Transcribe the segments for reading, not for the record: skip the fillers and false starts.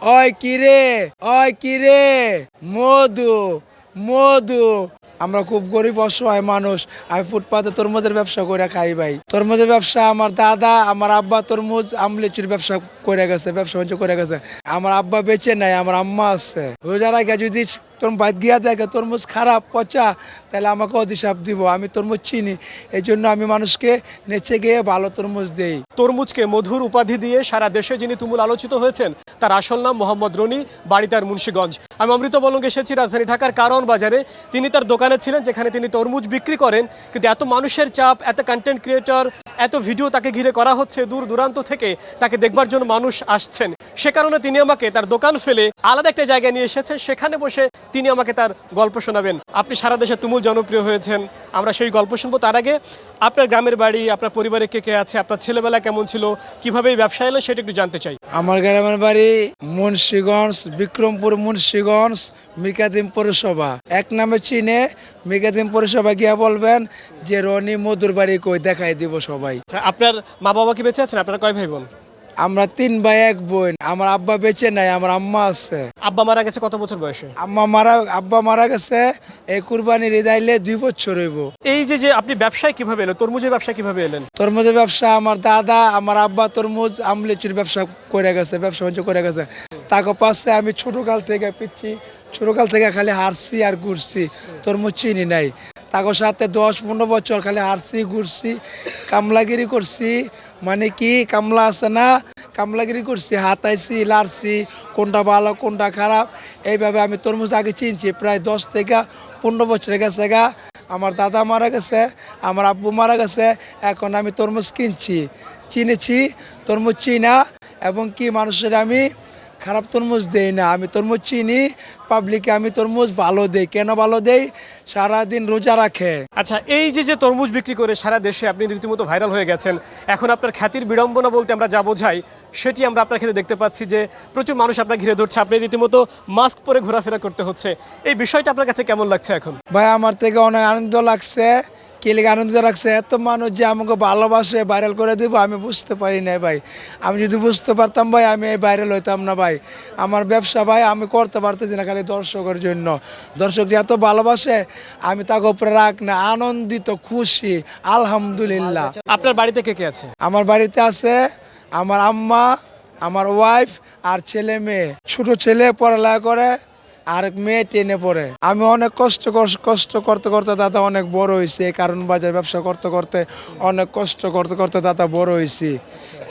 ওই কিরে, ওই কিরে, মধু, মধু। আমরা খুব গরিব অসহায় মানুষ। আমি ফুটপাতে তরমুজের ব্যবসা করে খাই ভাই। তরমুজের ব্যবসা আমার দাদা, আমার আব্বা তরমুজ আমলিচির ব্যবসা করে গেছে, ব্যবসা বাণিজ্য করে গেছে। আমার আব্বা বেঁচে নাই, আমার আম্মা আছে। রোজার আগে যদি তোর বাইত গিয়া দেখে তরমুজ খারাপ পচা, তাহলে আমাকে অধিশাপ দিব। আমি তরমুজ চিনি, এই জন্য আমি মানুষকে নেচে গিয়ে ভালো তরমুজ দেই। তরমুজকে মধুর উপাধি দিয়ে সারা দেশে যিনি তুমুল আলোচিত হয়েছেন, তার আসল নাম মোহাম্মদ রনি, বাড়ি তার মুন্সিগঞ্জ। আমি অমৃত বলঙ্গ এসেছি রাজধানী ঢাকার কারওয়ান বাজারে। তিনি তার দোকানে ছিলেন, যেখানে তিনি তরমুজ বিক্রি করেন। কিন্তু এত মানুষের চাপ, এত কন্টেন্ট ক্রিয়েটর, এত ভিডিও তাকে ঘিরে করা হচ্ছে, দূর দূরান্ত থেকে তাকে দেখবার জন্য মানুষ আসছেন। সে কারণে তিনি আমাকে তার দোকান ফেলে আলাদা একটা জায়গায় নিয়ে এসেছেন। সেখানে বসে তিনি আমাকে তার গল্প শোনাবেন। আপনি সারা দেশে তুমুল জনপ্রিয় হয়েছেন, আমরা সেই গল্প শুনবো। তার আগে আপনার গ্রামের বাড়ি, আপনার পরিবারে কে কে আছে, আপনার ছেলেবেলা কেমন ছিল, কিভাবে এই ব্যবসা এলো, সেটা একটু জানতে চাই। আমার গ্রামের বাড়ি মুন্সিগঞ্জ, বিক্রমপুর মুন্সিগঞ্জ, মির্কাদিম পৌরসভা। এক নামে চিনে, মির্কাদিম পৌরসভা গিয়া বলবেন যে রনি মধুর বাড়ি কই, দেখাই দিব সবাই। আচ্ছা, আপনার মা বাবা কি বেঁচে আছেন? আপনারা কয় ভাই বোন? আমরা 3 ভাই 1 বোন। আমার আব্বা বেঁচে নাই, আমার আম্মা আছে। আব্বা মারা গেছে কত বছর বয়সে? আব্বা মারা গেছে এই কুরবানির ঈদ আইলে 2 বছর হইব। এই যে যে আপনি ব্যবসায় কিভাবে এলেন, তরমুজের ব্যবসায় কিভাবে এলেন? তরমুজের ব্যবসা আমার দাদা, আমার আব্বা তরমুজ আমলিচির ব্যবসা করে গেছে, ব্যবসা বাণিজ্য করে গেছে। তাকে পাশে আমি ছোটকাল থেকে পিচ্ছি, ছোটকাল থেকে খালি হারছি আর ঘুরছি, তরমুজ চিনি নাই। তাকে সাথে 10-15 বছর খালি হারছি ঘুরছি, কামলাগিরি করছি। মানে কি কামলা আছে না, কামলাগিরি করছি, হাতাইছি, লাড়ছি, কোনটা ভালো কোনটা খারাপ। এইভাবে আমি তরমুজ আগে চিনছি। প্রায় 10 থেকে 15 বছর গেছে গা। আমার দাদা মারা গেছে, আমার আব্বু মারা গেছে, এখন আমি তরমুজ চিনেছি তরমুজ চিনা। এবং কি মানুষের আমি খারাপ তরমুজ দেই না, আমি তরমুজ চিনি। পাবলিকে আমি তরমুজ ভালো দেই। কেন ভালো দেই? সারাদিন রোজা রাখে। আচ্ছা, এই যে যে তরমুজ বিক্রি করে সারা দেশে আপনি রীতিমতো ভাইরাল হয়ে গেছেন, এখন আপনার খ্যাতির বিড়ম্বনা বলতে আমরা যা বোঝাই, সেটি আমরা আপনার ক্ষেত্রে দেখতে পাচ্ছি যে প্রচুর মানুষ আপনার ঘিরে ধরছে, আপনি রীতিমতো মাস্ক পরে ঘোরাফেরা করতে হচ্ছে। এই বিষয়টা আপনার কাছে কেমন লাগছে এখন? ভাই আমার থেকে অনেক আনন্দ লাগছে। কি লিগে আনন্দ লাগছে? এত মানুষ যে আমাকে ভালোবাসে, ভাইরাল করে দিব, আমি বুঝতে পারি না ভাই। আমি যদি বুঝতে পারতাম ভাই, আমি এই ভাইরাল হইতাম না ভাই। আমার ব্যবসা ভাই আমি করতে পারতেছি না খালি দর্শকের জন্য। দর্শক যে এত ভালোবাসে, আমি তাকে উপরে রাখ না, আনন্দিত, খুশি, আলহামদুলিল্লাহ। আপনার বাড়িতে কে কে আছে? আমার বাড়িতে আছে আমার আম্মা, আমার ওয়াইফ আর ছেলে মেয়ে। ছোট ছেলে পড়ালেখা করে, আর মেয়ে 10-এ পড়ে। আমি অনেক কষ্ট করতে করতে দাদা অনেক বড় হয়েছে। কারণ বাজার ব্যবসা করতে করতে অনেক কষ্ট করতে করতে দাদা বড় হয়েছি।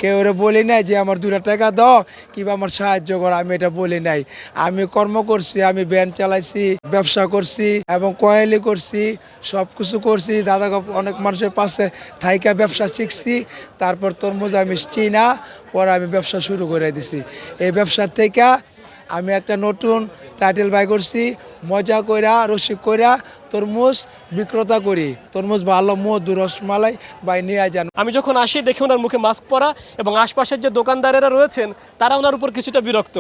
কেউ ওরা বলি নাই যে আমার 2 টাকা দাও কিংবা আমার সাহায্য করো, আমি এটা বলি নাই। আমি কর্ম করছি, আমি ভ্যান চালাইছি, ব্যবসা করছি এবং কয়েলি করছি, সব কিছু করছি। দাদাকে অনেক মানুষের পাশে থাইকা ব্যবসা শিখছি। তারপর তরমুজ আমি চিনা, পরে আমি ব্যবসা শুরু করে দিছি। এই ব্যবসার থেকে আমি একটা নতুন টাইটেল বাই করছি, মজা কইরা রসিক কইরা তরমুজ বিক্রেতা করি। তরমুজ ভালো মধু রসমালাই বাই নিয়ে যান। আমি যখন আসি দেখি ওনার মুখে মাস্ক পরা, এবং আশপাশের যে দোকানদারেরা রয়েছেন তারা ওনার উপর কিছুটা বিরক্ত,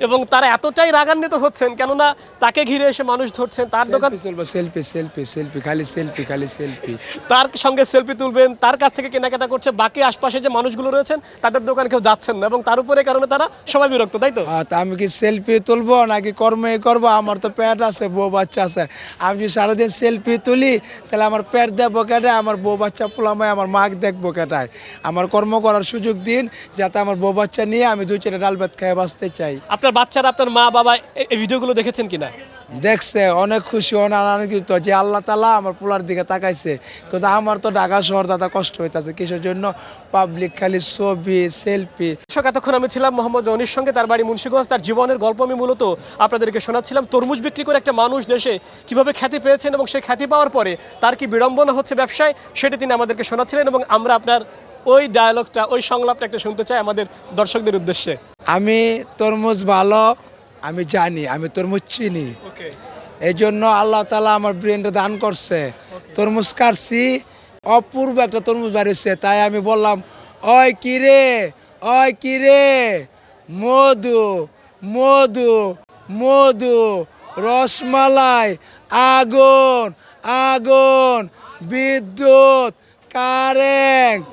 এবং তারা এতটাই রাগান্বিত হচ্ছেন কেননা তাকে ঘিরে এসে মানুষ ধরছেন, তার দোকান চলবে সেলফি সেলফি সেলফি, খালি সেলফি খালি সেলফি। তার সঙ্গে সেলফি তুলবেন, তার কাছ থেকে কেনাকাটা করছে। বাকি আশপাশে যে মানুষগুলো রয়েছেন তাদের দোকান কেউ যাচ্ছেন না, এবং তার উপরে কারণে তারা সবাই বিরক্ত, তাই তো? তা আমি কি সেলফি তুলবো নাকি কর্মই করবো? আমার তো পেট আছে, বউ বাচ্চা আছে। আমি যদি সারাদিন সেলফি তুলি, তাহলে আমার পেট দেখবো কেটায়, আমার বউ বাচ্চা পোলামায় আমার মাক দেখবো কেটায়? আমার কর্ম করার সুযোগ দিন, যাতে আমার বউ বাচ্চা নিয়ে আমি 2-4 ডাল ভাত খেয়ে বাঁচতে চাই। আপনার বাচ্চারা, আপনার মা বাবা এই ভিডিওগুলো দেখেছেন কিনা? দেখছে, অনেক খুশি, অনেক আনন্দিত যে আল্লাহ তাআলা আমার পোলার দিকে তাকাইছে। কিন্তু আমার তো ঢাকা শহর দাদা কষ্ট হইতেছে, কিসের জন্য? পাবলিক খালি ছবি সেলফি। এতক্ষণ আমি ছিলাম মোহাম্মদ রনির সঙ্গে, তার বাড়ি মুন্সিগঞ্জ। তার জীবনের গল্প আমি মূলত আপনাদেরকে শোনাচ্ছিলাম। তরমুজ বিক্রি করে একটা মানুষ দেশে কিভাবে খ্যাতি পেয়েছেন, এবং সেই খ্যাতি পাওয়ার পরে তার কি বিড়ম্বনা হচ্ছে ব্যবসায়, সেটা তিনি আমাদেরকে শোনাচ্ছিলেন। এবং আমরা আপনার ওই ডায়ালগটা, ওই সংলাপটা একটা শুনতে চাই আমাদের দর্শকদের উদ্দেশ্যে। আমি তরমুজ ভালো, আমি জানি, আমি তরমুজ চিনি। এই জন্য আল্লাহ তাআলা আমার ব্রেনটা দান করছে। তরমুজ কাটছি, অপূর্ব একটা তরমুজ বাড়িছে। তাই আমি বললাম, ওই কিরে, ওই কিরে, মধু, মধু, মধু, রসমালাই, আগুন, আগুন, বিদ্যুৎ, কারেন্ট,